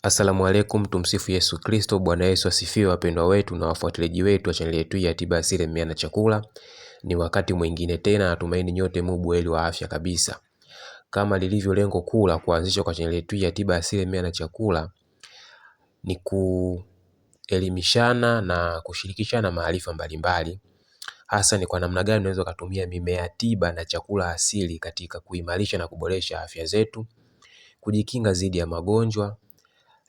Asalamu alaikum, tumsifu Yesu Kristo. Bwana Yesu asifiwe wapendwa wetu na wafuatiliaji wetu wa chaneli yetu ya tiba asili mimea na chakula. Ni wakati mwingine tena, natumaini nyote buheri wa afya kabisa. Kama lilivyo lengo kuu la kuanzishwa kwa chaneli yetu ya tiba asili mimea na chakula, ni kuelimishana na kushirikishana maarifa mbalimbali. Hasa ni kwa namna gani unaweza kutumia mimea tiba na chakula asili katika kuimarisha na kuboresha afya zetu, kujikinga dhidi ya magonjwa,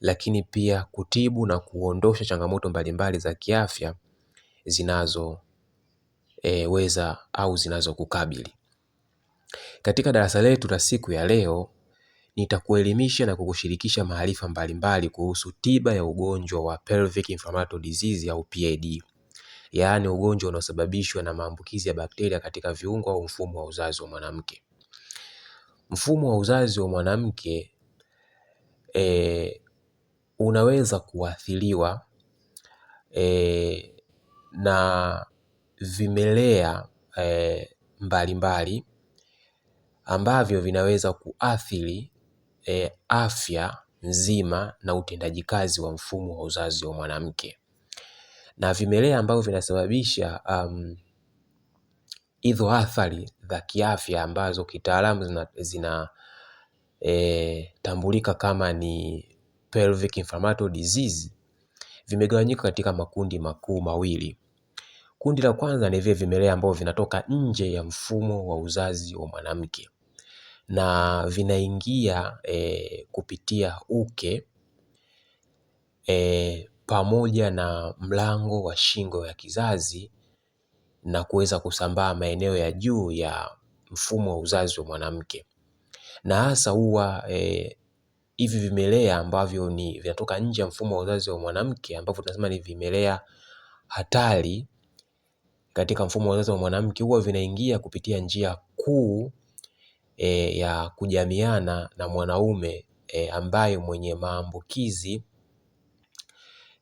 lakini pia kutibu na kuondosha changamoto mbalimbali za kiafya zinazoweza au zinazokukabili. Katika darasa letu la siku ya leo, nitakuelimisha na kukushirikisha maarifa mbalimbali kuhusu tiba ya ugonjwa wa pelvic inflammatory disease au PID. Yaani ugonjwa unaosababishwa na maambukizi ya bakteria katika viungo au mfumo wa uzazi wa mwanamke. Mfumo wa uzazi wa mwanamke unaweza kuathiriwa na vimelea mbalimbali ambavyo vinaweza kuathiri afya nzima na utendaji kazi wa mfumo wa uzazi wa mwanamke. Na vimelea ambavyo vinasababisha hizo athari za kiafya ambazo kitaalamu zinatambulika kama ni pelvic inflammatory disease vimegawanyika katika makundi makuu mawili. Kundi la kwanza ni vile vimelea ambavyo vinatoka nje ya mfumo wa uzazi wa mwanamke na vinaingia kupitia uke pamoja na mlango wa shingo ya kizazi na kuweza kusambaa maeneo ya juu ya mfumo wa uzazi wa mwanamke. Na hasa huwa hivi vimelea ambavyo vinatoka nje ya mfumo wa uzazi wa mwanamke ambavyo tunasema ni vimelea hatari katika mfumo wa uzazi wa mwanamke huwa vinaingia kupitia njia kuu ya kujamiana na mwanaume ambaye mwenye maambukizi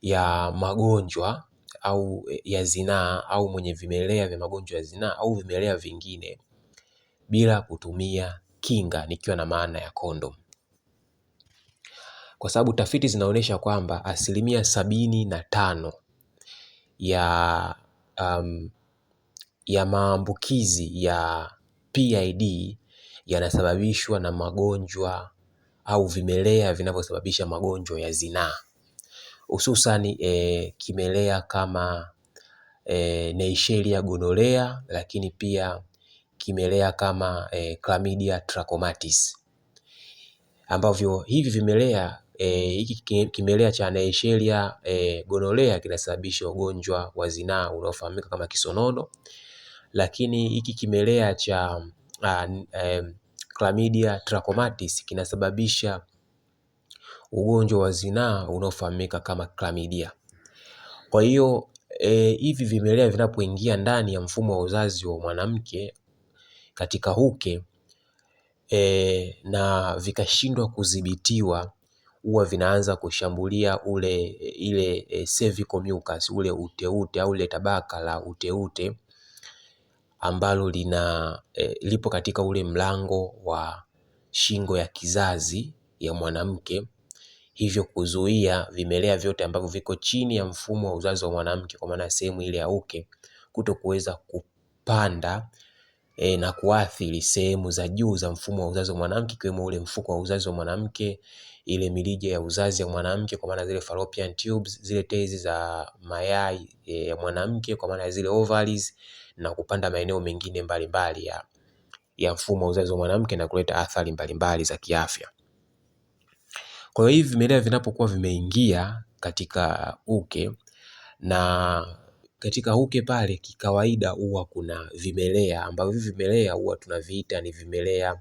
ya magonjwa au ya zinaa au mwenye vimelea vya magonjwa ya zinaa au vimelea vingine bila kutumia kinga, nikiwa na maana ya kondom. Kwa sababu tafiti zinaonyesha kwamba 75% ya maambukizi ya PID yanasababishwa na magonjwa au vimelea vinavyosababisha magonjwa ya zinaa. Hususan kimelea kama Neisseria gonorrhea, lakini pia kimelea kama Chlamydia trachomatis, ambavyo hivi vimelea hiki kimelea cha Neisseria gonorrhea kinasababisha ugonjwa wa zinaa unaofahamika kama kisonono, lakini hiki kimelea cha Chlamydia trachomatis kinasababisha ugonjwa wa zinaa unaofahamika kama chlamydia. Kwa hiyo hivi vimelea vinapoingia ndani ya mfumo wa uzazi wa mwanamke katika uke na vikashindwa kudhibitiwa, huwa vinaanza kushambulia ile cervical mucus, ule uteute au ile tabaka la uteute ambalo lipo katika ule mlango wa shingo ya kizazi ya mwanamke, hivyo kuzuia vimelea vyote ambavyo viko chini ya mfumo wa uzazi wa mwanamke kwa maana sehemu ile ya uke kutokuweza kupanda na kuathiri sehemu za juu za mfumo wa uzazi wa mwanamke, ikiwemo ule mfuko wa uzazi wa mwanamke, ile mirija ya uzazi ya mwanamke kwa maana zile fallopian tubes, zile tezi za mayai ya mwanamke kwa maana zile ovaries, na kupanda maeneo mengine mbalimbali ya mfumo wa uzazi wa mwanamke na kuleta athari mbalimbali za kiafya. Kwa hiyo hivi vimelea vinapokuwa vimeingia katika uke, na katika uke pale kikawaida huwa kuna vimelea ambavyo hivi vimelea huwa tunaviita ni vimelea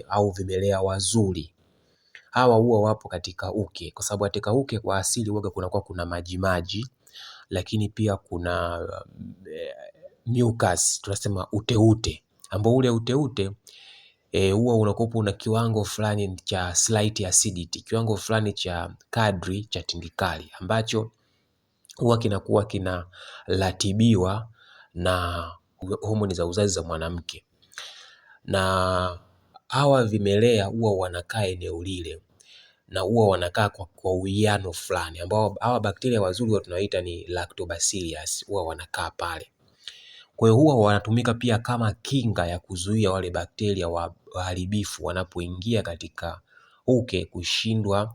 au vimelea wazuri. Hawa huwa wapo katika uke kwa sababu katika uke kwa asili huwa kunakuwa kuna majimaji, lakini pia kuna mucus, tunasema uteute, ambao ule uteute huwa unakuwa una kiwango fulani cha slight acidity, kiwango fulani cha kadri cha tindikali ambacho huwa kinakuwa kinaratibiwa na homoni za uzazi za mwanamke. Na hawa vimelea huwa wanakaa eneo lile na huwa wanakaa kwa uwiano fulani, ambao hawa bakteria wazuri huwa tunaita ni lactobacillus, huwa wanakaa pale. Kwa hiyo huwa wanatumika pia kama kinga ya kuzuia wale bakteria waharibifu wanapoingia katika uke kushindwa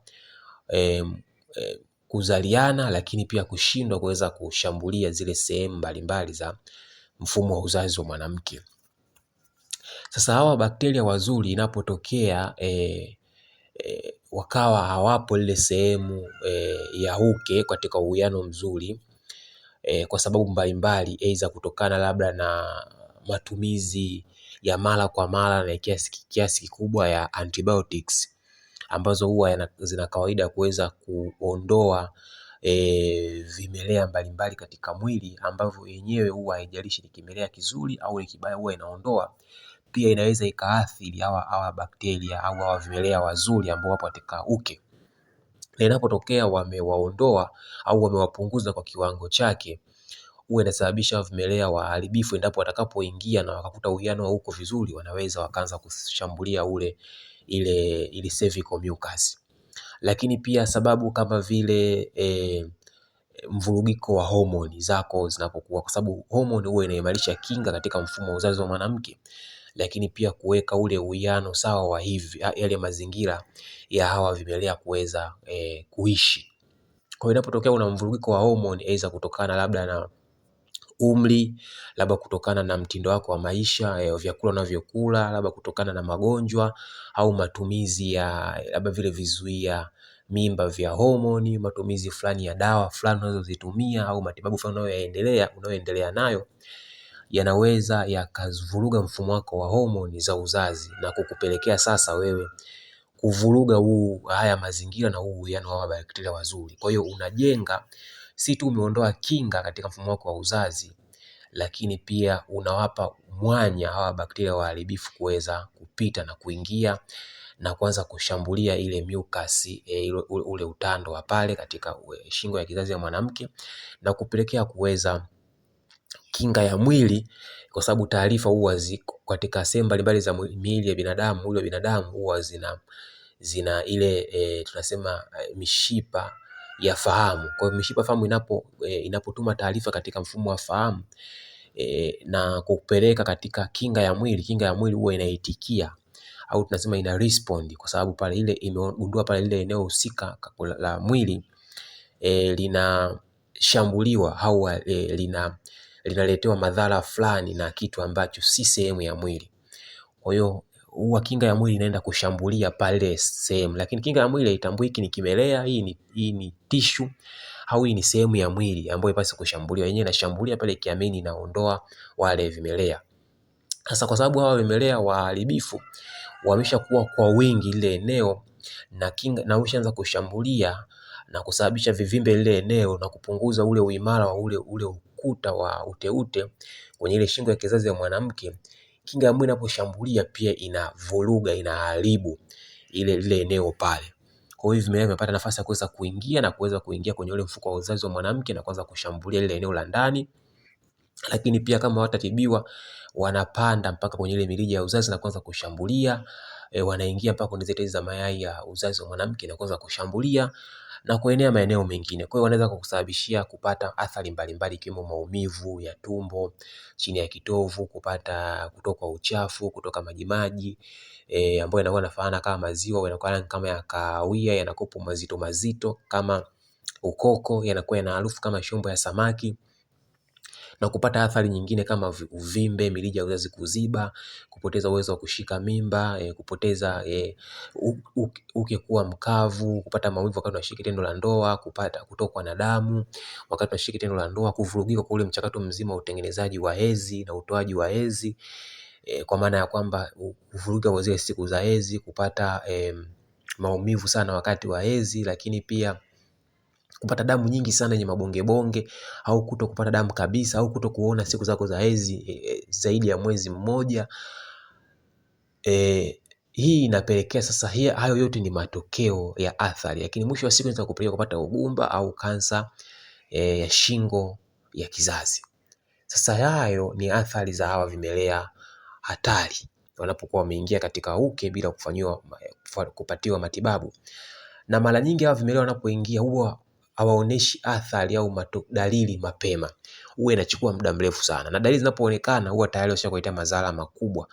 kuzaliana, lakini pia kushindwa kuweza kushambulia zile sehemu mbalimbali za mfumo wa uzazi wa mwanamke. Sasa hawa bakteria wazuri inapotokea wakawa hawapo ile sehemu ya uke katika uwiano mzuri, kwa sababu mbalimbali, aidha kutokana labda na matumizi ya mara kwa mara na kiasi kikubwa ya antibiotics ambazo huwa zina kawaida kuweza kuondoa vimelea mbalimbali katika mwili, ambavyo yenyewe huwa haijalishi ni kimelea kizuri au ni kibaya, huwa inaondoa. Pia inaweza ikaathiri hawa bakteria au hawa vimelea wazuri ambao wapo katika uke, na inapotokea wamewaondoa au wamewapunguza kwa kiwango chake, huwa inasababisha vimelea waharibifu, endapo watakapoingia na wakakuta uwiano uko vizuri, wanaweza wakaanza kushambulia ile cervical mucus. Lakini pia sababu kama vile mvurugiko wa homoni zako zinapokuwa, kwa sababu homoni huwa inaimarisha kinga katika mfumo wa uzazi wa mwanamke, lakini pia kuweka ule uwiano sawa wa yale mazingira ya hawa vimelea kuweza kuishi. Kwa hiyo inapotokea una mvurugiko wa homoni, aidha kutokana labda na umri, labda kutokana na mtindo wako wa maisha, vyakula unavyokula, labda kutokana na magonjwa au matumizi ya labda vile vizuia mimba vya homoni, matumizi fulani ya dawa fulani unazozitumia au matibabu fulani unayoendelea nayo, yanaweza yakavuruga mfumo wako wa homoni za uzazi na kukupelekea sasa wewe kuvuruga haya mazingira na uwiano wa bakteria wazuri. Kwa hiyo unajenga, si tu umeondoa kinga katika mfumo wako wa uzazi, lakini pia unawapa mwanya hawa bakteria waharibifu kuweza kupita na kuingia na kuanza kushambulia ile mucus, ule utando wa pale katika shingo ya kizazi ya mwanamke, na kupelekea kuweza kinga ya mwili, kwa sababu taarifa huwa ziko katika sehemu mbalimbali za miili ya binadamu. Mwili wa binadamu huwa zina ile tunasema mishipa ya fahamu. Kwa hiyo mishipa ya fahamu inapotuma taarifa katika mfumo wa fahamu na kupeleka katika kinga ya mwili huwa inaitikia au tunasema ina respond, kwa sababu pale ile imegundua pale ile eneo husika la mwili linashambuliwa au linaletewa madhara fulani na kitu ambacho si sehemu ya mwili. Kwa hiyo huwa kinga ya mwili inaenda kushambulia pale sehemu, lakini kinga ya mwili haitambui hiki ni kimelea, hii ni tissue au hii ni sehemu ya mwili ambayo ipaswa kushambuliwa. Yenyewe inashambulia pale ikiamini inaondoa wale vimelea. Sasa kwa sababu hawa vimelea waharibifu wameshakuwa kwa wingi ile eneo, na kinga na ushaanza kushambulia na kusababisha vivimbe ile eneo na kupunguza ule uimara wa ule ukuta wa uteute kwenye ile shingo ya kizazi ya mwanamke, kinga ya mwili inaposhambulia pia inavuruga, inaharibu ile eneo pale. Kwa hiyo vimelea vimepata nafasi ya kuweza kuingia kwenye ule mfuko wa uzazi wa mwanamke na kuanza kushambulia ile eneo la ndani. Lakini pia kama watatibiwa, wanapanda mpaka kwenye ile mirija ya uzazi na kuanza kushambulia, wanaingia mpaka kwenye zile za mayai ya uzazi wa mwanamke na kuanza kushambulia na kuenea maeneo mengine. Kwa hiyo wanaweza kukusababishia kupata athari mbalimbali, ikiwemo maumivu ya tumbo, chini ya kitovu, kutoka uchafu, kutoka majimaji ambayo yanakuwa yanafanana kama maziwa, yanakuwa kama ya kahawia, yanakuwa mazito kama ukoko, yanakuwa yana harufu kama shombo ya samaki, na kupata athari nyingine kama uvimbe, mirija ya uzazi kuziba, kupoteza uwezo wa kushika mimba, kupoteza uke kuwa mkavu, kupata maumivu wakati unashiriki tendo la ndoa, kutokwa na damu wakati unashiriki tendo la ndoa, kuvurugika kwa ule mchakato mzima wa utengenezaji wa hedhi na utoaji wa hedhi, kwa maana ya kwamba kuvurugika kwa zile siku za hedhi, kupata maumivu sana wakati wa hedhi, lakini pia kupata damu nyingi sana yenye mabongebonge, au kuto kupata damu kabisa, au kuto kuona siku zako za hedhi zaidi ya mwezi mmoja. Hii inapelekea sasa, hayo yote ni matokeo ya athari, lakini mwisho wa siku inaweza kupelekea kupata ugumba au kansa ya shingo ya kizazi. Sasa hayo ni athari za hawa vimelea hatari wanapokuwa wameingia katika uke bila kupatiwa matibabu. Na mara nyingi hawa vimelea wanapoingia huwa hawaoneshi athari au dalili mapema, huwa inachukua muda mrefu sana, na dalili zinapoonekana huwa tayari washakuleta madhara makubwa.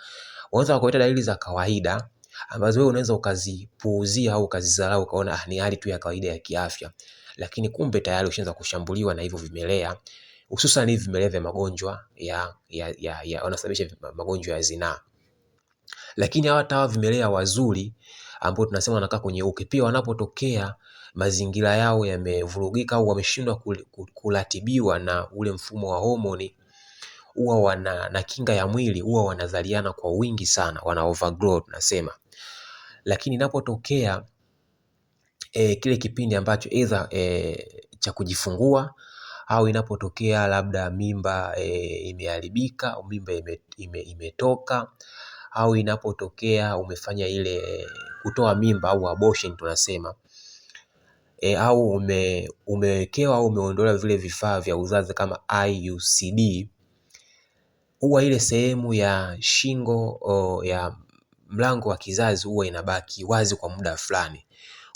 Wanaweza kuleta dalili za kawaida ambazo wewe unaweza ukazipuuzia au ukazidharau ukaona ni hali tu ya kawaida ya kiafya, lakini kumbe tayari ushaanza kushambuliwa na hivyo vimelea, hususan hivi vimelea vya magonjwa wanasababisha magonjwa ya zinaa. Lakini hata hawa vimelea wazuri ambao tunasema wanakaa kwenye uke, pia wanapotokea mazingira yao yamevurugika au wameshindwa kuratibiwa na ule mfumo wa homoni, huwa na kinga ya mwili huwa wanazaliana kwa wingi sana, wana overgrow tunasema. Lakini inapotokea kile kipindi ambacho either cha kujifungua au inapotokea labda mimba imeharibika au mimba imetoka, au inapotokea umefanya ile kutoa mimba au abortion tunasema, au umewekewa au umeondolewa vile vifaa vya uzazi kama IUCD, huwa ile sehemu ya shingo ya mlango wa kizazi huwa inabaki wazi kwa muda fulani.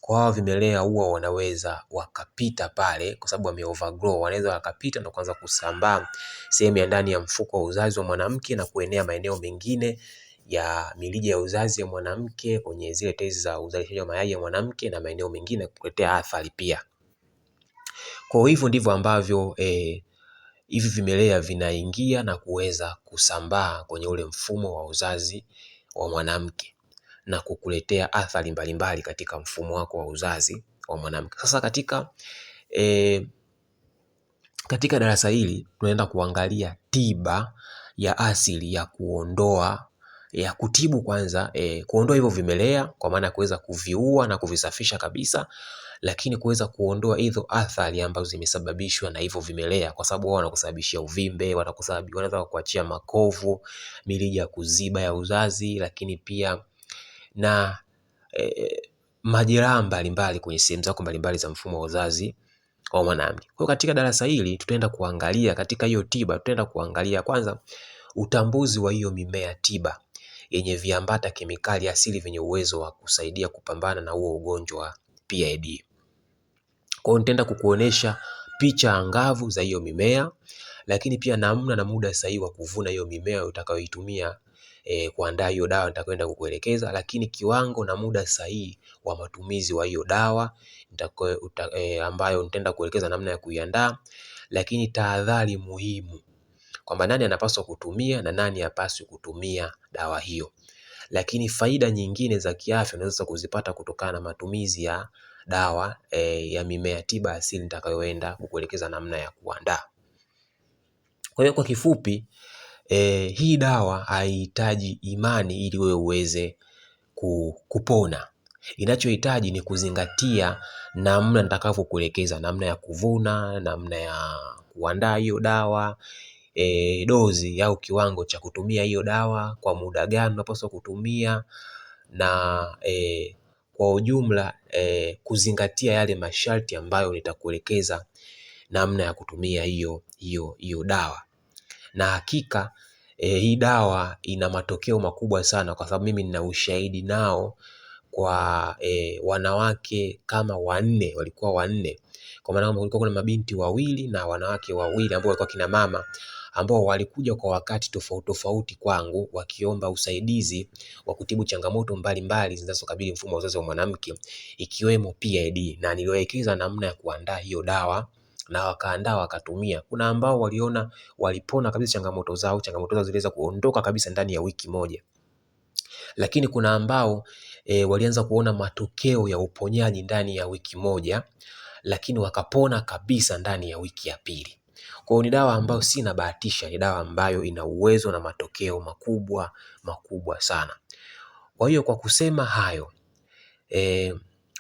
Kwa hao vimelea huwa wanaweza wakapita pale, kwa sababu wame overgrow, wanaweza wakapita na kuanza kusambaa sehemu ya ndani ya mfuko wa uzazi wa mwanamke na kuenea maeneo mengine ya mirija ya uzazi ya mwanamke, kwenye zile tezi za uzalishaji wa mayai ya mwanamke na maeneo mengine, kuletea athari pia. Kwa hivyo ndivyo ambavyo hivi vimelea vinaingia na kuweza kusambaa kwenye ule mfumo wa uzazi wa mwanamke na kukuletea athari mbalimbali katika mfumo wako wa uzazi wa mwanamke. Sasa katika darasa hili tunaenda kuangalia tiba ya asili ya kutibu kwanza, kuondoa hivyo vimelea kwa maana kuweza kuviua na kuvisafisha kabisa, lakini kuweza kuondoa hizo athari ambazo zimesababishwa na hivyo vimelea, kwa sababu wao wanakusababishia uvimbe, wanaweza kuachia makovu, mirija ya kuziba ya uzazi, lakini pia na majeraha mbalimbali kwenye sehemu zako mbalimbali za mfumo wa uzazi wa mwanamke. Kwa katika darasa hili tutaenda kuangalia katika hiyo tiba, tutaenda kuangalia kwanza utambuzi wa hiyo mimea tiba yenye viambata kemikali asili vyenye uwezo wa kusaidia kupambana na huo ugonjwa wa PID. Kwa hiyo nitaenda kukuonesha picha angavu za hiyo mimea, lakini pia namna na muda sahihi wa kuvuna hiyo mimea utakayoitumia kuandaa hiyo dawa nitakwenda kukuelekeza, lakini kiwango na muda sahihi wa matumizi wa hiyo dawa ambayo nitaenda kuelekeza namna ya kuiandaa, lakini tahadhari muhimu kwamba nani anapaswa kutumia na nani hapaswi kutumia dawa hiyo. Lakini faida nyingine za kiafya unaweza kuzipata kutokana na matumizi ya dawa ya mimea tiba asili nitakayoenda kukuelekeza namna ya kuandaa. Kwa hiyo kwa kifupi, hii dawa haihitaji imani ili wewe uweze kupona. Inachohitaji ni kuzingatia namna nitakavyokuelekeza, namna ya kuvuna, namna ya kuandaa hiyo dawa, dozi au kiwango cha kutumia hiyo dawa, kwa muda gani unapaswa kutumia, na kwa ujumla kuzingatia yale masharti ambayo nitakuelekeza namna ya kutumia hiyo dawa. Na hakika hii dawa ina matokeo makubwa sana, kwa sababu mimi nina ushahidi nao kwa wanawake kama walikuwa wanne. Kwa maana kulikuwa kuna mabinti wawili na wanawake wawili ambao walikuwa kina mama, ambao walikuja kwa wakati tofauti tofauti kwangu wakiomba usaidizi wa kutibu changamoto mbalimbali zinazokabili mfumo wa uzazi wa mwanamke, ikiwemo PID, na niliwaelekeza namna ya kuandaa hiyo dawa na wakaandaa wakatumia. Kuna ambao waliona walipona kabisa changamoto zao ziliweza kuondoka kabisa ndani ya wiki moja, lakini kuna ambao walianza kuona matokeo ya uponyaji ndani ya wiki moja, lakini wakapona kabisa ndani ya wiki ya pili. Kwa hiyo ni dawa ambayo si nabahatisha, ni dawa ambayo ina uwezo na matokeo makubwa sana. Kwa hiyo kwa kusema hayo,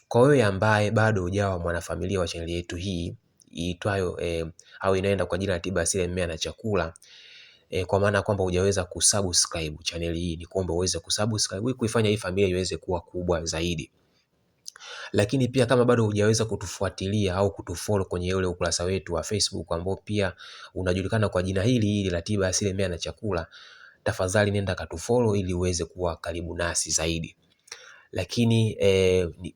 kwa wewe ambaye bado hujawa mwanafamilia wa chaneli yetu hii iitwayo au inaenda kwa jina la tiba asili ya mimea na chakula, kwa maana kwamba hujaweza kusubscribe chaneli hii, ni kuomba uweze kusubscribe kuifanya hii familia iweze kuwa kubwa zaidi. Lakini pia kama bado hujaweza kutufuatilia au kutufollow kwenye ule ukurasa wetu wa Facebook ambao pia unajulikana kwa jina hili la tiba asili ya mimea na chakula, tafadhali nenda katufollow ili uweze kuwa karibu nasi zaidi. lakini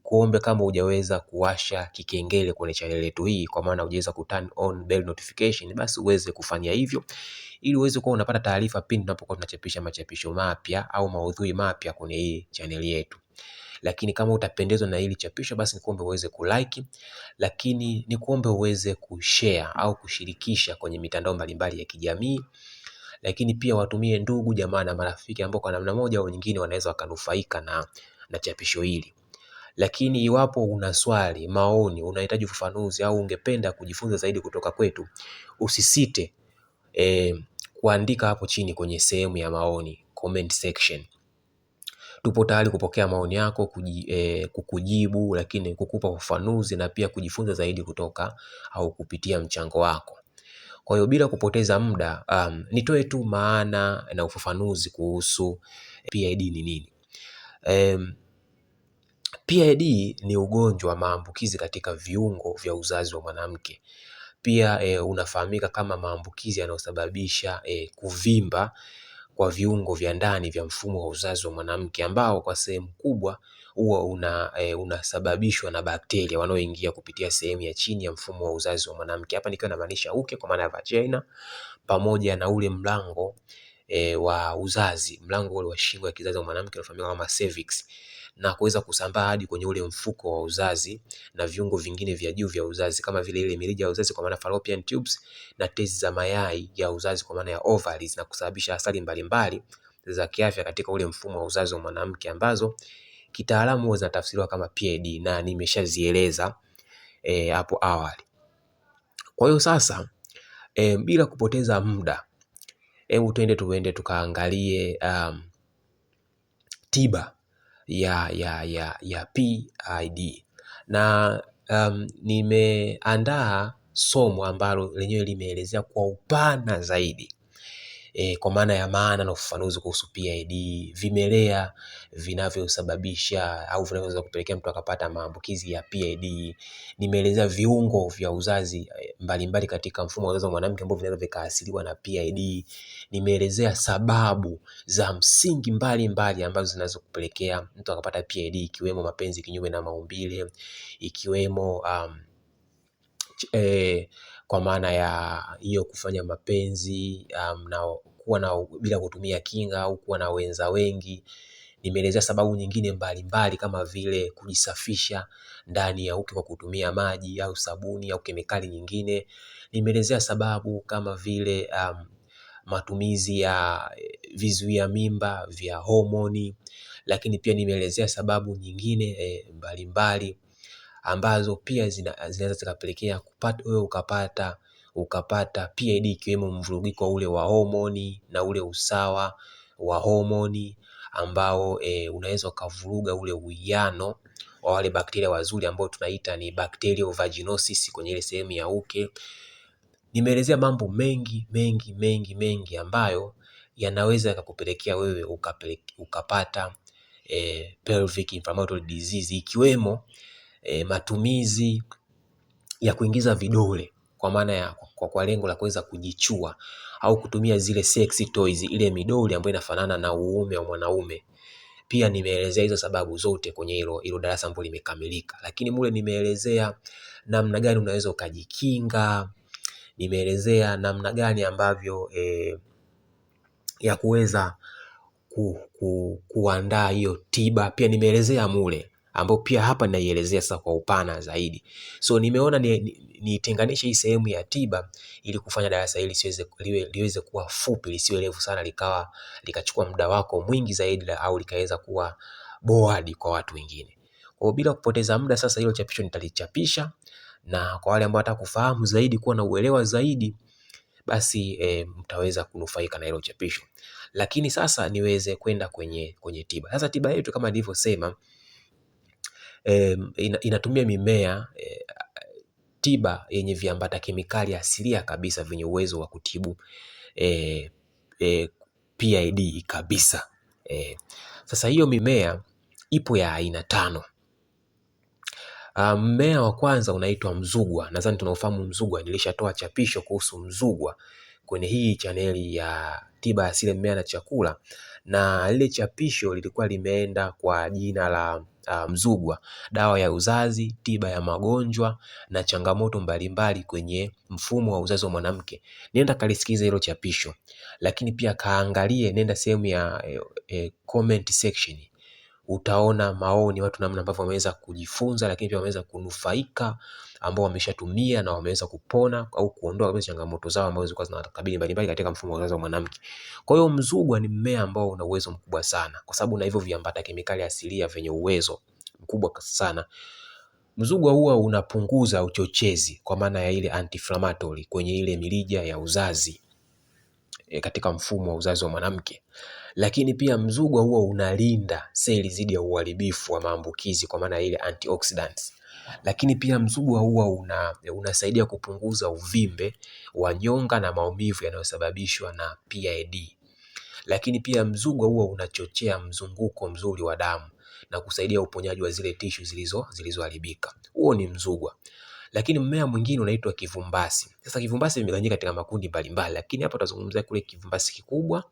kuombe kama hujaweza kuwasha kikengele kwenye channel yetu hii, kwa maana hujaweza ku turn on bell notification, basi uweze kufanya hivyo ili uweze kuwa unapata taarifa pindi tunapokuwa tunachapisha machapisho mapya au maudhui mapya kwenye hii channel yetu. Lakini kama utapendezwa na hili chapisho, basi nikuombe uweze kulike, lakini nikuombe uweze kushare au kushirikisha kwenye mitandao mbalimbali ya kijamii, lakini pia watumie ndugu jamaa na marafiki ambao kwa namna moja au nyingine wanaweza wakanufaika na chapisho hili. Lakini iwapo una swali, maoni, unahitaji ufafanuzi au ungependa kujifunza zaidi kutoka kwetu, usisite kuandika hapo chini kwenye sehemu ya maoni, comment section. Tupo tayari kupokea maoni yako, kukujibu, lakini kukupa ufafanuzi na pia kujifunza zaidi kutoka au kupitia mchango wako. Kwa hiyo bila kupoteza muda, nitoe tu maana na ufafanuzi kuhusu PID ni nini. PID ni ugonjwa wa maambukizi katika viungo vya uzazi wa mwanamke. Pia unafahamika kama maambukizi yanayosababisha kuvimba kwa viungo vya ndani vya mfumo wa uzazi wa mwanamke, ambao kwa sehemu kubwa huwa unasababishwa na bakteria wanaoingia kupitia sehemu ya chini ya mfumo wa uzazi wa mwanamke. Hapa nikiwa namaanisha uke kwa maana ya vagina, pamoja na ule mlango wa uzazi, mlango ule wa shingo ya kizazi wa mwanamke unafahamika kama cervix, na kuweza kusambaa hadi kwenye ule mfuko wa uzazi na viungo vingine vya juu vya uzazi kama vile ile mirija ya uzazi kwa maana fallopian tubes na tezi za mayai ya uzazi kwa maana ya ovaries, na kusababisha athari mbalimbali za kiafya katika ule mfumo wa uzazi wa mwanamke ambazo kitaalamu huwa zinatafsiriwa kama PID na nimeshazieleza hapo awali. Kwa hiyo sasa bila kupoteza muda, hebu tuende tukaangalie tiba ya PID, na nimeandaa somo ambalo lenyewe limeelezea kwa upana zaidi kwa maana ya maana na ufafanuzi kuhusu PID, vimelea vinavyosababisha au vinavyoweza kupelekea mtu akapata maambukizi ya PID. Nimeelezea viungo vya uzazi mbalimbali katika mfumo wa uzazi wa mwanamke ambavyo vinaweza vikaathiriwa na PID. Nimeelezea sababu za msingi mbalimbali ambazo zinaweza kupelekea mtu akapata PID, ikiwemo mapenzi kinyume na maumbile, ikiwemo kwa maana ya hiyo kufanya mapenzi na kuwa na bila kutumia kinga au kuwa na wenza wengi. Nimeelezea sababu nyingine mbalimbali kama vile kujisafisha ndani ya uke kwa kutumia maji au sabuni au kemikali nyingine. Nimeelezea sababu kama vile matumizi ya vizuia mimba vya homoni, lakini pia nimeelezea sababu nyingine mbalimbali ambazo pia zinaweza zikapelekea wewe ukapata PID, ikiwemo mvurugiko ule wa homoni na ule usawa wa homoni ambao unaweza ukavuruga ule uwiano wa wale bakteria wazuri ambao tunaita ni bacterial vaginosis kwenye ile sehemu ya uke. Nimeelezea mambo mengi ambayo yanaweza yakakupelekea wewe ukapata pelvic inflammatory disease, ikiwemo matumizi ya kuingiza vidole kwa maana ya kwa lengo la kuweza kujichua au kutumia zile sexy toys, ile midoli ambayo inafanana na uume wa mwanaume. Pia nimeelezea hizo sababu zote kwenye hilo darasa ambalo limekamilika, lakini mule nimeelezea namna gani unaweza ukajikinga. Nimeelezea namna gani ambavyo ya kuweza kuandaa hiyo tiba. Pia nimeelezea mule ambao pia hapa naielezea sasa kwa upana zaidi. So nimeona nitenganishe hii sehemu ya tiba ili kufanya darasa hili liweze kuwa fupi, lisiwe refu sana likachukua muda wako mwingi zaidi au likaweza kuwa bored kwa watu wengine. Kwa bila kupoteza muda, sasa hilo chapisho nitalichapisha, na kwa wale ambao wanataka kufahamu zaidi, kuwa na uelewa zaidi, basi mtaweza kunufaika na hilo chapisho. Lakini sasa niweze kwenda kwenye tiba. Sasa tiba yetu kama nilivyosema inatumia mimea tiba yenye viambata kemikali asilia kabisa vyenye uwezo wa kutibu PID kabisa. Sasa hiyo mimea ipo ya aina 5. Mmea wa kwanza unaitwa mzugwa. Nadhani tunaofahamu mzugwa, nilishatoa chapisho kuhusu mzugwa kwenye hii chaneli ya tiba asili mimea na chakula, na lile chapisho lilikuwa limeenda kwa jina la Mzugwa, dawa ya uzazi, tiba ya magonjwa na changamoto mbalimbali kwenye mfumo wa uzazi wa mwanamke. Nenda kalisikize hilo chapisho, lakini pia kaangalie, nenda sehemu ya comment section, utaona maoni watu namna ambavyo wameweza kujifunza, lakini pia wameweza kunufaika, ambao wameshatumia na wameweza kupona au kuondoa kabisa changamoto zao ambazo zilikuwa zinawakabili mbalimbali katika mfumo wa uzazi wa mwanamke. Kwa hiyo Mzugwa ni mmea ambao una uwezo mkubwa sana, kwa sababu na hivyo viambata kemikali asilia vyenye uwezo mkubwa sana. Mzugwa huwa unapunguza uchochezi kwa maana ya ile anti-inflammatory kwenye ile mirija ya uzazi katika mfumo wa uzazi wa mwanamke. Lakini pia Mzugwa huwa unalinda seli dhidi ya uharibifu wa maambukizi kwa maana ya ile antioxidants. Lakini pia Mzugwa huwa unasaidia kupunguza uvimbe wa nyonga na maumivu yanayosababishwa na PID. Lakini pia Mzugwa huwa unachochea mzunguko mzuri wa damu na kusaidia uponyaji wa zile tishu zilizoharibika. Huo ni Mzugwa. Lakini mmea mwingine unaitwa kivumbasi. Sasa kivumbasi vimegawanyika katika makundi mbalimbali, lakini hapa tutazungumzia kule kivumbasi kikubwa.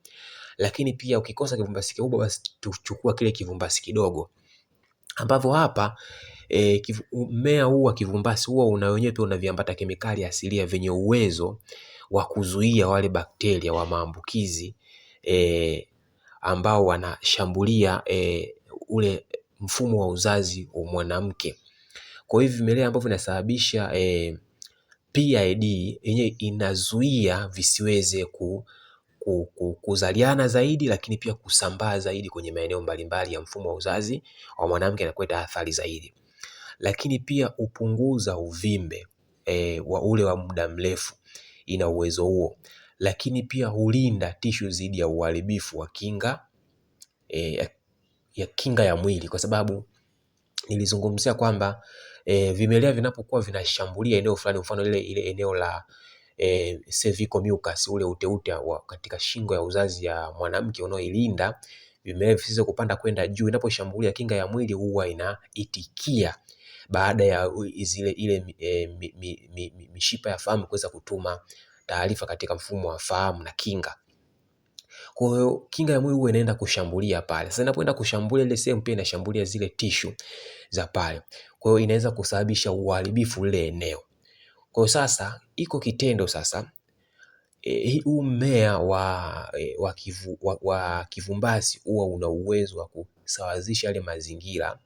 Lakini pia ukikosa kivumbasi kikubwa, basi tuchukua kile kivumbasi kidogo, ambapo hapa mmea huu wa kivumbasi huwa una wenyewe pia una viambata kemikali asilia vyenye uwezo wa kuzuia wale bakteria wa maambukizi ambao wanashambulia ule mfumo wa uzazi wa mwanamke. Kwa hivyo vimelea ambavyo vinasababisha PID yenyewe inazuia visiweze kuzaliana zaidi, lakini pia kusambaa zaidi kwenye maeneo mbalimbali ya mfumo wa uzazi wa mwanamke na kuleta athari zaidi. Lakini pia upunguza uvimbe wa ule wa muda mrefu, ina uwezo huo. Lakini pia hulinda tishu dhidi ya uharibifu wa kinga ya mwili, kwa sababu nilizungumzia kwamba vimelea vinapokuwa vinashambulia eneo fulani, mfano ile eneo la cervical mucus, ule uteute katika shingo ya uzazi ya mwanamke unaoilinda vimelea visiweze kupanda kwenda juu, inaposhambulia kinga ya mwili huwa inaitikia baada ya ile mishipa ya fahamu kuweza kutuma taarifa katika mfumo wa fahamu na kinga. Kwa hiyo kinga ya mwili huwa inaenda kushambulia pale. Sasa inapoenda kushambulia ile sehemu, pia inashambulia zile tishu za pale. Kwa hiyo inaweza kusababisha uharibifu ile eneo. Kwa hiyo sasa iko kitendo sasa, huu mmea wa kivumbasi huwa una uwezo wa kusawazisha yale mazingira.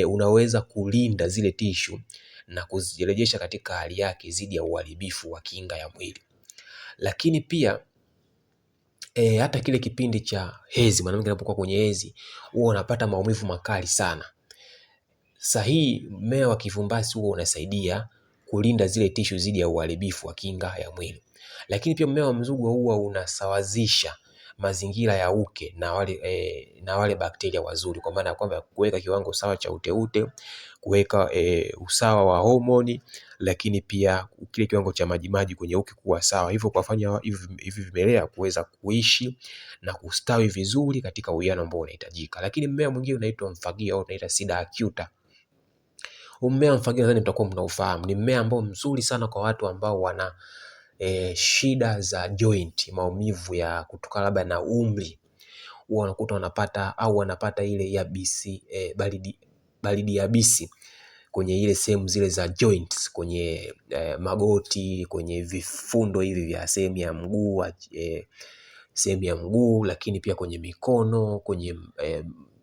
Unaweza kulinda zile tishu na kuzirejesha katika hali yake dhidi ya uharibifu wa kinga ya mwili. Lakini pia hata kile kipindi cha hedhi, mwanamke anapokuwa kwenye hedhi huwa unapata maumivu makali sana. Sasa hii mmea wa kivumbasi huwa unasaidia kulinda zile tishu dhidi ya uharibifu wa kinga ya mwili. Lakini pia mmea wa Mzugwa huwa unasawazisha mazingira ya uke na wale bakteria wazuri, kwa maana ya kwamba kuweka kiwango sawa cha uteute, kuweka usawa wa homoni, lakini pia kile kiwango cha majimaji kwenye uke kuwa sawa, hivyo kuwafanya hivi vimelea kuweza kuishi na kustawi vizuri katika uwiano ambao unahitajika. Lakini mmea mwingine unaitwa mfagio au unaitwa Sida acuta. Mmea mfagio nadhani mtakuwa mnaufahamu. Ni mmea ambao mzuri sana kwa watu ambao wana shida za joint, maumivu ya kutokana labda na umri. Huwa unakuta wanapata ile yabisi, baridi yabisi kwenye ile sehemu zile za joints, kwenye magoti, kwenye vifundo hivi vya sehemu ya mguu, lakini pia kwenye mikono, kwenye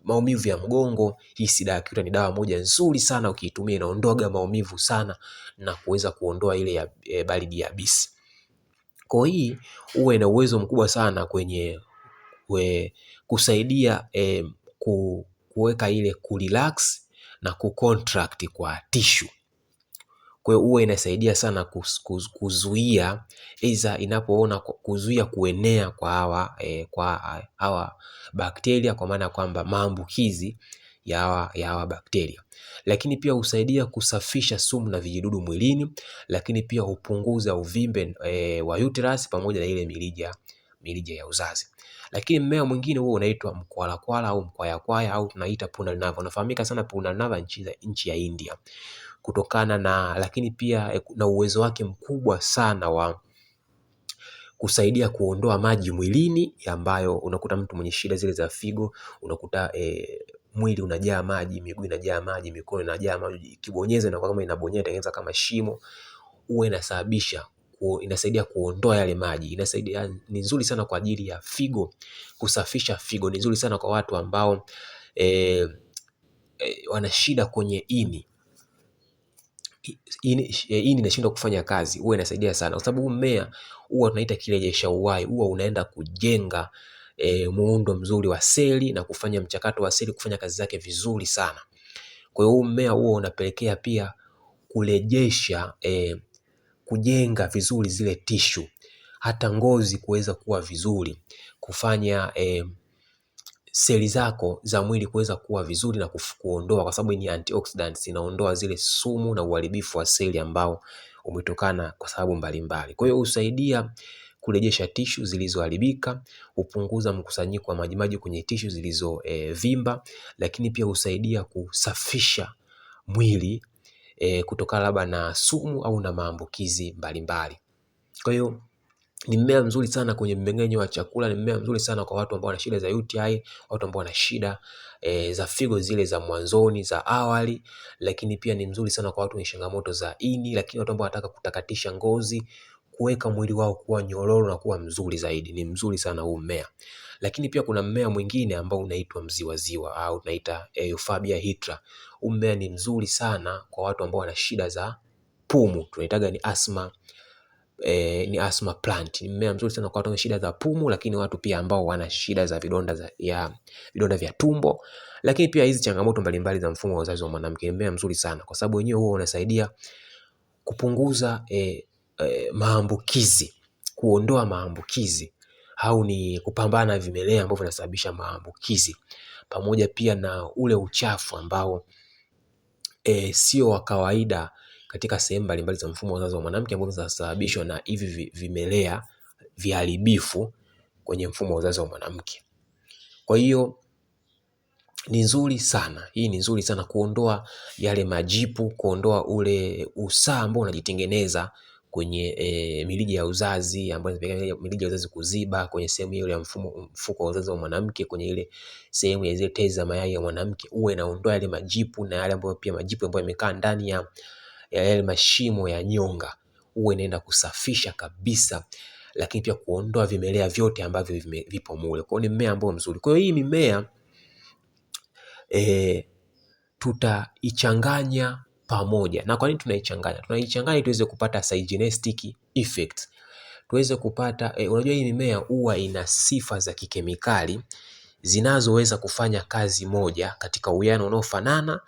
maumivu ya mgongo. Hii Sida acuta ni dawa moja nzuri sana, ukiitumia inaondoa maumivu sana na kuweza kuondoa ile baridi yabisi. Kwa hii huwa ina uwezo mkubwa sana kwenye kusaidia kuweka ile kurelax na kucontract kwa tissue. Kwa hiyo huwa inasaidia sana kuzuia inapoona kuzuia kuenea kwa hawa bakteria, kwa maana kwamba maambukizi ya hawa bakteria. Lakini pia husaidia kusafisha sumu na vijidudu mwilini, lakini pia hupunguza uvimbe wa uterus pamoja na ile mirija ya uzazi. Lakini mmea mwingine huo unaitwa mkwalakwala au mkwayakwaya au tunaita punarnava. Unafahamika sana punarnava nchi ya India, kutokana na lakini pia na uwezo wake mkubwa sana wa kusaidia kuondoa maji mwilini, ambayo unakuta mtu mwenye shida zile za figo, unakuta mwili unajaa maji, miguu inajaa maji, mikono inajaa maji, ikibonyeza na kama inabonyeza inatengeneza kama shimo, huwa inasaidia kuondoa yale maji. Inasaidia, ni nzuri sana kwa ajili ya figo, kusafisha figo. Ni nzuri sana kwa watu ambao wana shida kwenye ini inashindwa kufanya kazi, huwa inasaidia sana, kwa sababu mmea huwa tunaita kirejesha uhai, huwa unaenda kujenga muundo mzuri wa seli na kufanya mchakato wa seli kufanya kazi zake vizuri sana. Kwa hiyo mmea huwa unapelekea pia kurejesha kujenga vizuri zile tishu, hata ngozi kuweza kuwa vizuri, kufanya seli zako za mwili kuweza kuwa vizuri na kuondoa, kwa sababu ni antioxidants, inaondoa zile sumu na uharibifu wa seli ambao umetokana kwa sababu mbalimbali. Kwa hiyo husaidia kurejesha tishu zilizoharibika, hupunguza mkusanyiko wa majimaji kwenye tishu zilizovimba, lakini pia husaidia kusafisha mwili kutokana labda na sumu au na maambukizi mbalimbali. Kwa hiyo ni mmea mzuri sana kwenye mmeng'enyo wa chakula, ni mmea mzuri sana kwa watu ambao wana shida za UTI, watu ambao wana shida za figo zile za mwanzoni za awali, lakini pia ni mzuri sana kwa watu wenye changamoto za ini, lakini watu ambao wanataka kutakatisha ngozi, kuweka mwili wao kuwa nyororo na kuwa mzuri zaidi. Ni mzuri sana huu mmea. Lakini pia kuna mmea mwingine ambao unaitwa mziwaziwa au tunaita Euphorbia hydra. Huu mmea ni mzuri sana kwa watu ambao wana shida za pumu, tunaitaga ni asthma plant. Ni mmea mzuri sana kwa watu wenye shida za pumu, lakini watu pia ambao wana shida za vidonda vya tumbo, lakini pia hizi changamoto mbalimbali za mfumo wa uzazi wa mwanamke. Ni mmea mzuri sana kwa sababu wenyewe huwa unasaidia kupunguza maambukizi, kuondoa maambukizi au ni kupambana na vimelea ambavyo vinasababisha maambukizi, pamoja pia na ule uchafu ambao sio wa kawaida katika sehemu mbalimbali za mfumo wa uzazi wa mwanamke ambao zinasababishwa na hivi vimelea viharibifu kwenye mfumo wa uzazi wa mwanamke. Kwa hiyo ni nzuri sana, hii ni nzuri sana kuondoa yale majipu, kuondoa ule usaa ambao unajitengeneza kwenye mirija ya uzazi, ambayo inapelekea mirija ya uzazi kuziba kwenye sehemu ile ya mfuko wa uzazi wa mwanamke, kwenye ile sehemu ya zile tezi za mayai ya mwanamke, huwa inaondoa yale majipu na yale ambayo pia majipu ambayo yamekaa ndani ya yale mashimo ya nyonga, huwa inaenda kusafisha kabisa, lakini pia kuondoa vimelea vyote ambavyo vipo mule. Kwa hiyo ni mmea ambao mzuri. Kwa hiyo hii mimea tutaichanganya pamoja. Na kwa nini tunaichanganya? Tunaichanganya tuweze kupata synergistic effect. Tuweze kupata unajua hii mimea huwa ina sifa za kikemikali zinazoweza kufanya kazi moja katika uwiano unaofanana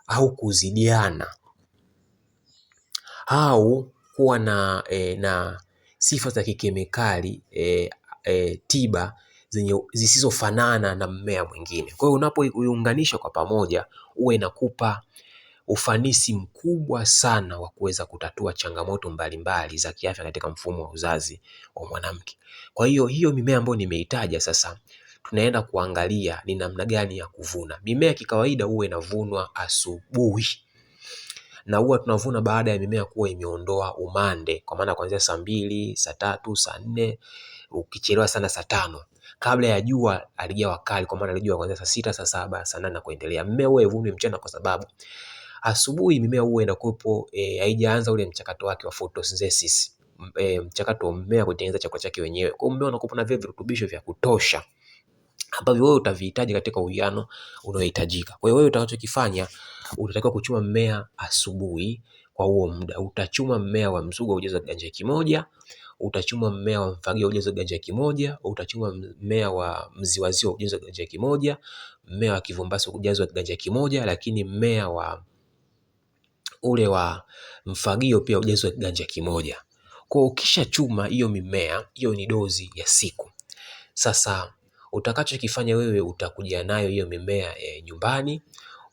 au kuzidiana, au kuwa na sifa za kikemikali tiba zisizofanana na mmea mwingine. Kwa hiyo unapoiunganisha kwa pamoja, huwa inakupa ufanisi mkubwa sana wa kuweza kutatua changamoto mbalimbali za kiafya katika mfumo wa uzazi wa mwanamke. Kwa hiyo mimea ambayo nimeitaja sasa, tunaenda kuangalia ni namna gani ya kuvuna. Mimea kikawaida huwa inavunwa asubuhi, na huwa tunavuna baada ya mimea kuwa imeondoa umande, kwa maana kuanzia saa 2, saa 3, saa 4, ukichelewa sana saa 5, kabla ya jua halijawa kali, kwa maana jua kuanzia saa 6, saa 7, saa 8 na kuendelea. Mmea huwa ivunwe mchana kwa sababu asubuhi mimea huwa inakuwepo haijaanza ule mchakato wake wa photosynthesis, mchakato wa mmea kutengeneza chakula chake wenyewe. Kwa hiyo mmea unakuwa na vile virutubisho vya kutosha ambavyo wewe utavihitaji katika uwiano unaohitajika. Kwa hiyo wewe utakachokifanya, utatakiwa kuchuma mmea asubuhi kwa huo muda. Utachuma mmea wa mzuga ujazo kiganja kimoja, utachuma mmea wa mfagio ujazo kiganja kimoja, utachuma mmea wa mziwaziwa ujazo kiganja kimoja, mmea wa kivumbasi ujazo kiganja kimoja, lakini mmea wa ule wa mfagio pia ujazo kiganja kimoja. Kwa ukishachuma hiyo mimea, hiyo ni dozi ya siku. Sasa utakachokifanya wewe, utakuja nayo hiyo mimea nyumbani,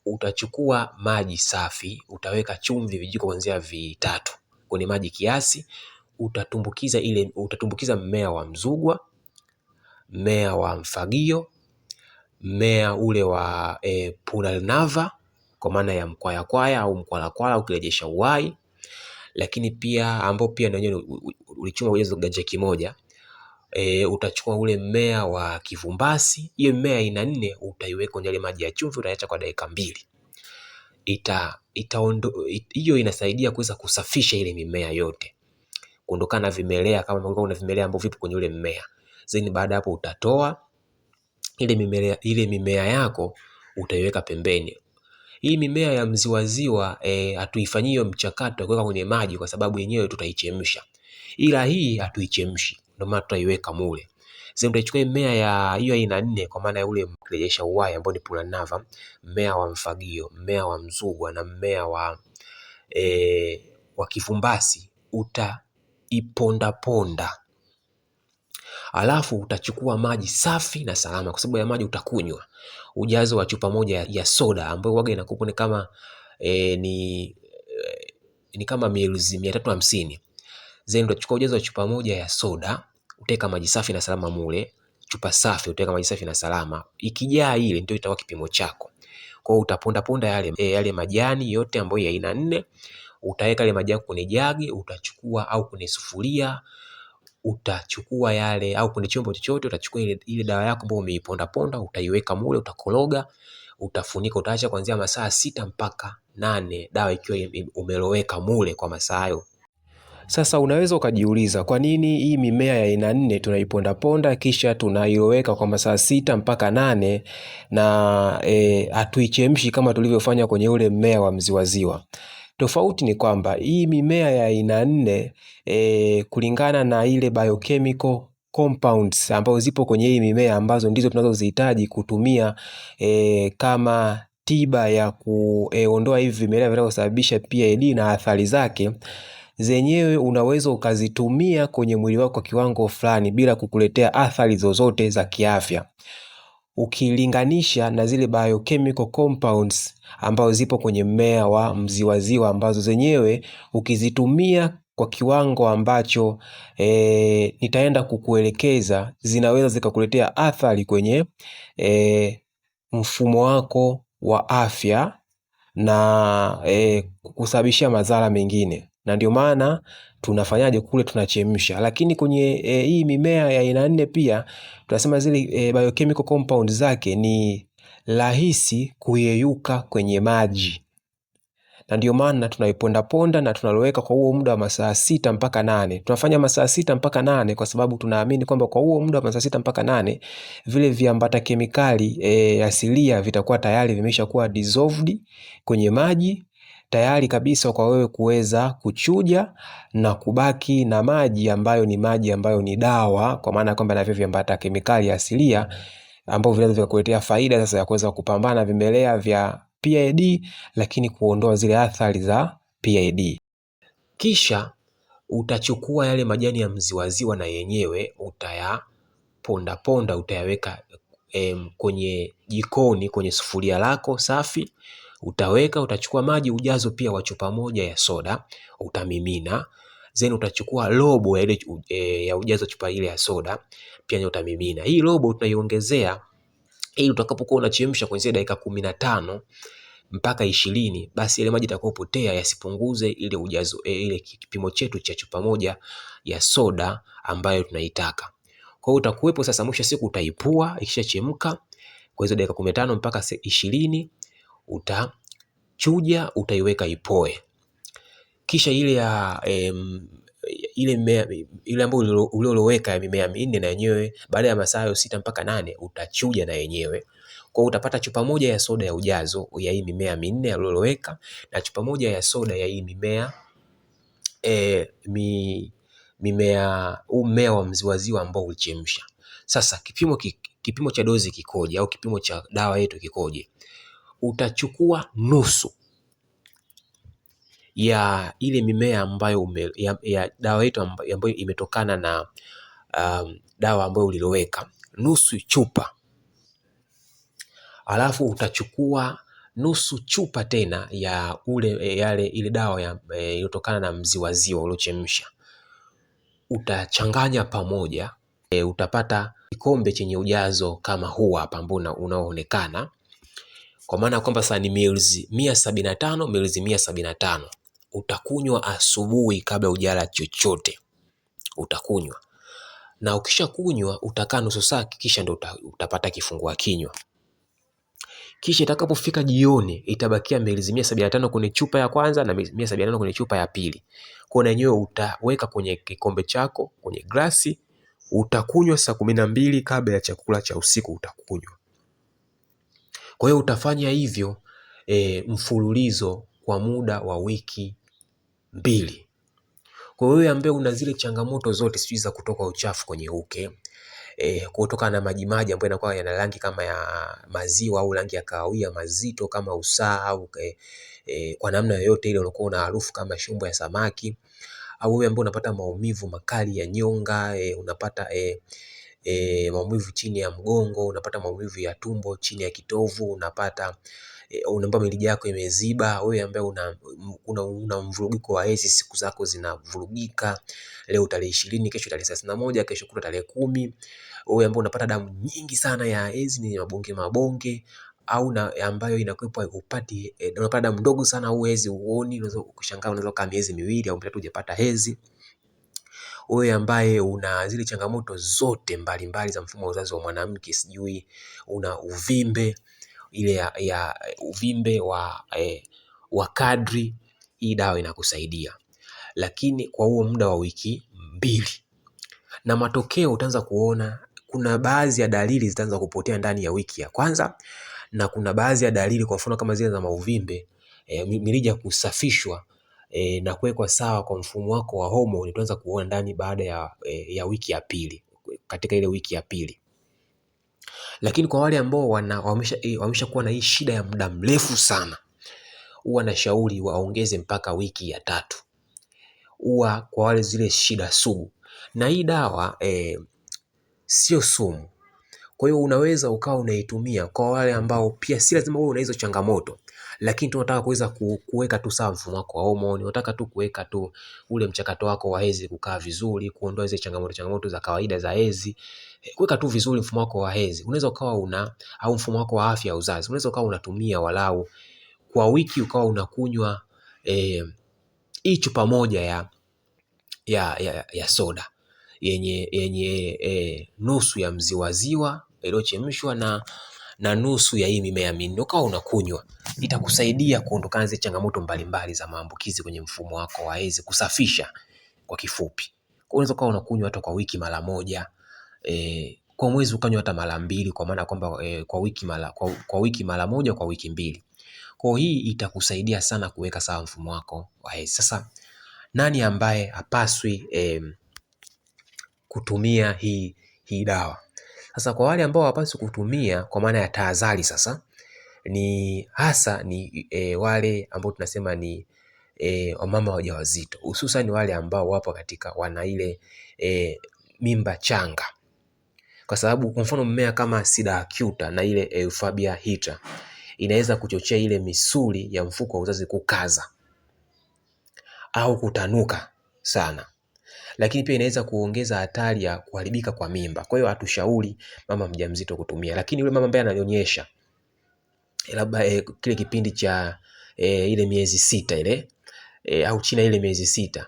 utachukua maji safi, utaweka chumvi vijiko kuanzia 3 kwenye maji kiasi, utatumbukiza mmea wa mzugwa, mmea wa mfagio, mmea ule wa pulalnava kwa maana ya mkwaya au mkwalakwala au kirejesha uhai, lakini pia ambao pia na wenyewe ulichuma ujazo kiganja kimoja, utachukua ule mmea wa kivumbasi, hiyo mmea aina 4 utaiweka kwenye ile maji ya chumvi, utaacha kwa dakika 2. Hiyo inasaidia kuweza kusafisha ile mimea yote, kuondokana na vimelea, kama kuna vimelea ambavyo vipo kwenye ule mmea. Then baada hapo utatoa ile mimea yako utaiweka pembeni. Hii mimea ya mziwaziwa hatuifanyii mchakato kuweka kwenye maji kwa sababu yenyewe tutaichemsha, ila hii hatuichemshi, ndio maana tutaiweka mule. Sasa utachukua mimea ya hiyo aina 4 kwa maana ya ule mrejesha uhai ambao ni Pulanava, mmea wa mfagio, mmea wa mzugwa na mmea wa kifumbasi, utaiponda ponda. Alafu utachukua maji safi na salama, kwa sababu ya maji utakunywa ujazo wa chupa moja ya soda ambayo waga inakupa ni kama ni kama mililita 350. Then utachukua ujazo wa chupa moja ya soda, utaweka maji safi na salama mule, chupa safi utaweka maji safi na salama. Ikijaa ile ndio itakuwa kipimo chako. Kwa hiyo utaponda ponda yale majani yote ambayo ya aina 4, utaweka ile maji yako kwenye jagi, utachukua au kwenye sufuria, utachukua yale au kwenye chombo chochote, utachukua ile dawa yako ambayo umeiponda ponda, utaiweka mule, utakoroga, utafunika, utaacha kuanzia masaa 6 mpaka 8 dawa ikiwa umeloweka mule kwa masaa hayo. Sasa unaweza ukajiuliza kwa nini hii mimea ya aina 4 tunaiponda ponda kisha tunailoweka kwa masaa 6 mpaka 8 na hatuichemshi kama tulivyofanya kwenye ule mmea wa mziwaziwa. Tofauti ni kwamba hii mimea ya aina 4 kulingana na ile biochemical compounds ambazo zipo kwenye hii mimea ambazo ndizo tunazozihitaji kutumia kama tiba ya kuondoa hivi vimelea vinavyosababisha PID na athari zake, zenyewe unaweza ukazitumia kwenye mwili wako kwa kiwango fulani bila kukuletea athari zozote za kiafya, ukilinganisha na zile biochemical compounds ambazo zipo kwenye mmea wa mziwaziwa ambazo zenyewe ukizitumia kwa kiwango ambacho nitaenda kukuelekeza, zinaweza zikakuletea athari kwenye mfumo wako wa afya na kusababishia madhara mengine. Na ndio maana tunafanyaje kule, tunachemsha. Lakini kwenye hii mimea ya aina 4 pia tunasema zile biochemical compounds zake ni rahisi kuyeyuka kwenye maji, na ndio maana tunaiponda ponda na tunaloweka kwa huo muda wa masaa 6 mpaka 8. Tunafanya masaa 6 mpaka 8 kwa sababu tunaamini kwamba kwa huo muda wa masaa 6 mpaka 8 vile viambata kemikali asilia vitakuwa tayari vimeshakuwa dissolved kwenye maji, tayari kabisa kwa wewe kuweza kuchuja na kubaki na maji ambayo ni dawa, kwa maana kwamba na vile viambata kemikali asilia ambao vinaweza kukuletea faida sasa ya kuweza kupambana na vimelea vya PID, lakini kuondoa zile athari za PID. Kisha utachukua yale majani ya mziwaziwa na yenyewe utayaponda ponda, utayaweka kwenye jikoni, kwenye sufuria lako safi, utachukua maji ujazo pia wa chupa moja ya soda, utamimina. Then utachukua robo ya ujazo chupa ile ya soda pia utamimina. Hii robo tunaiongezea ili utakapokuwa unachemsha kuanzia dakika 15 mpaka 20, basi ile maji yatakayopotea yasipunguze ile ujazo ile kipimo chetu cha chupa moja ya soda ambayo tunaitaka. Kwa hiyo utakuwepo sasa, mwisho siku utaipua ikishachemka kwa hizo dakika 15 mpaka 20, utachuja, utaiweka ipoe. Kisha ile ya ile ambayo ulioloweka ya mimea 4 na yenyewe baada ya masaa 6 mpaka 8 utachuja na yenyewe. Kwa utapata chupa moja ya soda ya ujazo ya hii mimea 4 ulioloweka na chupa moja ya soda ya hii mmea wa mziwaziwa ambao ulichemsha. Sasa kipimo cha dozi kikoje au kipimo cha dawa yetu kikoje? Utachukua nusu ya ile mimea ambayo ya dawa yetu ambayo imetokana na dawa ambayo uliloweka, nusu chupa. Alafu utachukua nusu chupa tena ya ile dawa iliyotokana na mziwaziwa uliochemsha, utachanganya pamoja. Utapata kikombe chenye ujazo kama huu hapa ambao unaoonekana, kwa maana kwamba sasa ni mililita 175. Utakunywa asubuhi kabla hujala chochote, utakunywa. na ukisha kunywa utakaa nusu saa, kisha ndo utapata kifungua kinywa. Kisha itakapofika jioni itabakia mililita 175 kwenye chupa ya kwanza na 175 kwenye chupa ya pili. Kwa hiyo yenyewe utaweka kwenye kikombe chako, kwenye glasi, utakunywa saa 12 kabla ya chakula cha usiku utakunywa. Kwa hiyo utafanya hivyo mfululizo kwa muda wa wiki 2. Kwa hiyo wewe ambaye una zile changamoto zote, sijui za kutoka uchafu kwenye uke, kutoka na majimaji ambayo yanakuwa yana rangi kama ya maziwa au rangi ya kahawia mazito kama usaa, au kwa namna yoyote ile unakuwa una harufu kama shumbo ya samaki, au wewe ambaye unapata maumivu makali ya nyonga, unapata maumivu chini ya mgongo, unapata maumivu ya tumbo chini ya kitovu, unapata unaomba mirija yako imeziba, wewe ambaye una mvurugiko wa hedhi, siku zako zinavurugika, leo tarehe 20, kesho tarehe 31, kesho kutwa tarehe 10, wewe ambaye unapata damu nyingi sana ya hedhi, ni mabonge au ambayo inakuwa upati unapata damu ndogo sana au hedhi uoni, unaweza kushangaa unaweza kama miezi 2 au 3 hujapata hedhi. Wewe ambaye una zile changamoto zote mbalimbali za mfumo wa uzazi wa mwanamke, sijui una uvimbe ile ya uvimbe wa kadri, hii dawa inakusaidia, lakini kwa huo muda wa wiki 2. Na matokeo utaanza kuona kuna baadhi ya dalili zitaanza kupotea ndani ya wiki ya kwanza, na kuna baadhi ya dalili, kwa mfano kama zile za mauvimbe, mirija kusafishwa na kuwekwa sawa kwa mfumo wako wa homoni, utaanza kuona ndani baada ya wiki ya 2, katika ile wiki ya 2. Lakini kwa wale ambao wameshakuwa na hii shida ya muda mrefu sana, huwa nashauri waongeze mpaka wiki ya 3. Huwa kwa wale zile shida sugu, na hii dawa sio sumu. Kwa hiyo unaweza ukawa unaitumia kwa wale ambao pia si lazima wewe una hizo changamoto, lakini tunataka kuweza kuweka tu sawa mfumo wako wa homoni, unataka tu kuweka tu ule mchakato wako wa hedhi kukaa vizuri, kuondoa zile changamoto za kawaida za hedhi, kuweka tu vizuri mfumo wako wa hedhi. Unaweza ukawa au mfumo wako wa afya ya uzazi, unaweza ukawa unatumia walau kwa wiki ukawa unakunywa hii chupa moja ya soda yenye nusu ya mziwaziwa iliyochemshwa na nusu ya hii mimea minne, ukawa unakunywa. Itakusaidia kuondokana zile changamoto mbalimbali za maambukizi kwenye mfumo wako wa hedhi, kusafisha kwa kifupi. Unaweza ukawa unakunywa hata kwa wiki mara moja, kwa mwezi ukanywa hata mara 2, kwa maana kwamba kwa wiki mara moja, kwa wiki 2. Kwa hii itakusaidia sana kuweka sawa mfumo wako wa hedhi. Sasa nani ambaye hapaswi kutumia hii dawa? Sasa kwa wale ambao hawapaswi kutumia, kwa maana ya tahadhari sasa, ni hasa ni wale ambao tunasema ni wamama wajawazito, hususan wale ambao wapo wana ile mimba changa. Kwa sababu kwa mfano mmea kama Sida acuta na ile Euphorbia hydra inaweza kuchochea ile misuli ya mfuko wa uzazi kukaza au kutanuka sana, lakini pia inaweza kuongeza hatari ya kuharibika kwa mimba. Kwa hiyo hatushauri mama mjamzito kutumia, lakini yule mama ambaye ananyonyesha labda kile kipindi cha ile miezi 6 ile au chini ile miezi 6,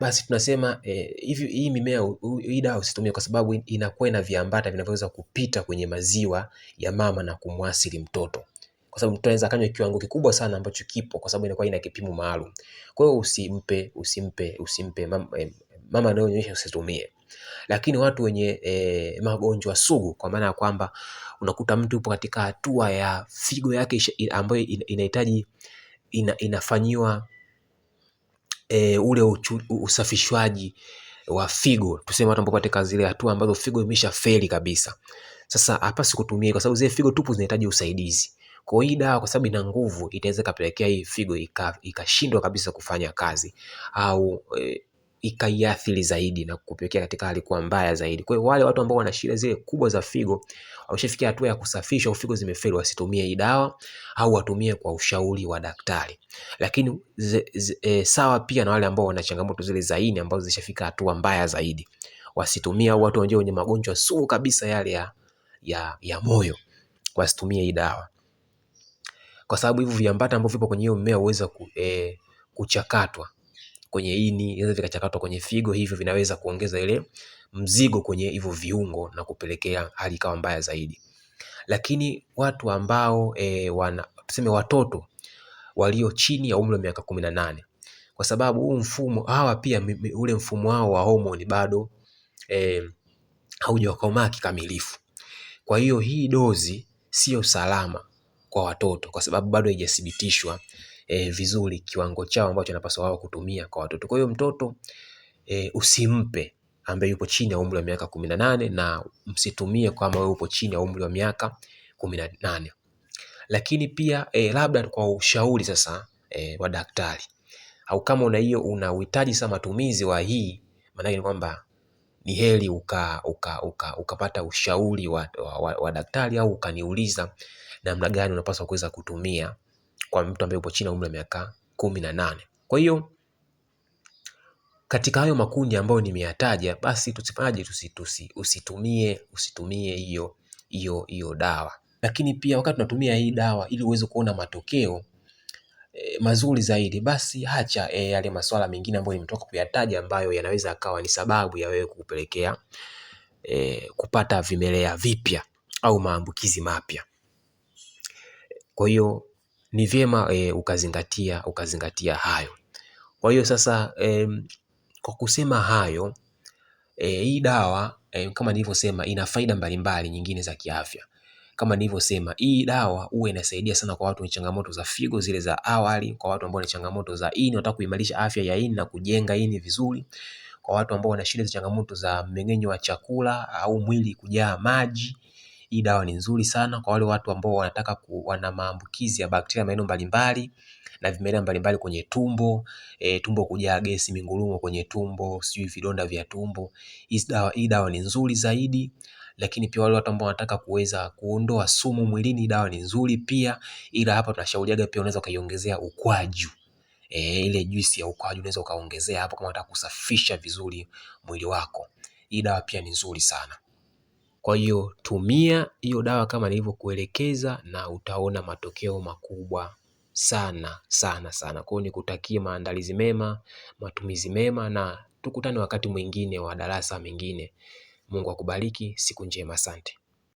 basi tunasema hii mimea, hii dawa usitumie, kwa sababu inakuwa na viambata vinavyoweza kupita kwenye maziwa ya mama na kumwasili mtoto, kwa sababu mtu anaweza kanywa kiwango kikubwa sana ambacho kipo, kwa sababu inakuwa ina kipimo maalum. Kwa hiyo usimpe mama anayonyonyesha, usitumie. Lakini watu wenye magonjwa sugu, kwa maana ya kwamba unakuta mtu yupo katika hatua ya figo yake ambayo inahitaji inafanyiwa ule usafishwaji wa figo, tuseme watu ambao katika zile hatua ambazo figo imeshafeli kabisa. Sasa hapaswi kutumia, kwa sababu zile figo tupu zinahitaji usaidizi. Kwa hiyo dawa, kwa sababu ina nguvu, itaweza kapelekea hii figo ikashindwa kabisa kufanya kazi, au ikaiathiri zaidi na kupelekea katika hali kuwa mbaya zaidi. Kwa hiyo wale watu ambao wana shida zile kubwa za figo, wameshafikia hatua ya kusafishwa, figo zimefeli, wasitumie hii dawa, au watumie kwa ushauri wa daktari. Lakini sawa pia na wale ambao wana changamoto zile za ini ambazo zishafika hatua mbaya zaidi, wasitumie. Au watu wenye magonjwa sugu kabisa yale ya moyo, wasitumie hii dawa, kwa sababu hivyo viambata ambavyo vipo kwenye hiyo mmea huweza kuchakatwa kwenye ini, vinaweza vikachakatwa kwenye figo, hivyo vinaweza kuongeza ile mzigo kwenye hivyo viungo na kupelekea hali ikawa mbaya zaidi. Lakini watu ambao tuseme watoto walio chini ya umri wa miaka 18, kwa sababu huu mfumo hawa pia ule mfumo wao wa homoni bado haujakomaa kikamilifu. Kwa hiyo hii dozi sio salama kwa watoto kwa sababu bado haijathibitishwa vizuri kiwango chao ambacho wanapaswa wao kutumia kwa watoto. Kwa hiyo mtoto usimpe ambaye yupo chini ya umri wa miaka 18 na msitumie kama wewe upo chini ya umri wa miaka 18. Lakini pia labda kwa ushauri sasa wa daktari, au kama una uhitaji sana matumizi wa hii, maana ni kwamba ni heri ukapata ushauri wa daktari au ukaniuliza namna gani unapaswa kuweza kutumia kwa mtu ambaye yupo chini ya umri wa miaka 18. Kwa hiyo katika hayo makundi ambayo nimeyataja, basi tusifanyaje, usitumie hiyo dawa. Lakini pia wakati tunatumia hii dawa ili uweze kuona matokeo mazuri zaidi, basi acha yale masuala mengine ambayo nimetoka kuyataja ambayo yanaweza akawa ni sababu ya wewe kupelekea kupata vimelea vipya au maambukizi mapya. Kwa hiyo ni vyema ukazingatia hayo. Kwa hiyo sasa kwa kusema hayo, hii dawa kama nilivyosema ina faida mbalimbali nyingine za kiafya. Kama nilivyosema, hii dawa huwa inasaidia sana kwa watu wenye changamoto za figo zile za awali, kwa watu ambao wana changamoto za ini, wanataka kuimarisha afya ya ini na kujenga ini vizuri, kwa watu ambao wana shida za changamoto za mmeng'enyo wa chakula au mwili kujaa maji. Hii dawa ni nzuri sana kwa wale watu ambao wana maambukizi ya bakteria maeneo mbalimbali na vimelea mbalimbali kwenye tumbo, tumbo kujaa gesi, mingurumo kwenye tumbo, sijui vidonda vya tumbo. Hii dawa ni nzuri zaidi. Lakini pia wale watu ambao wanataka kuweza kuondoa sumu mwilini, dawa ni nzuri pia. Ila hapa tunashauriaga pia unaweza ukaiongezea ukwaju. Ile juisi ya ukwaju unaweza ukaongezea hapo kama unataka kusafisha vizuri mwili wako. Hii dawa pia ni nzuri sana. Kwa hiyo tumia hiyo dawa kama nilivyokuelekeza na utaona matokeo makubwa sana sana sana. Kwa hiyo nikutakie maandalizi mema, matumizi mema na tukutane wakati mwingine wa darasa mengine. Mungu akubariki, siku njema, asante.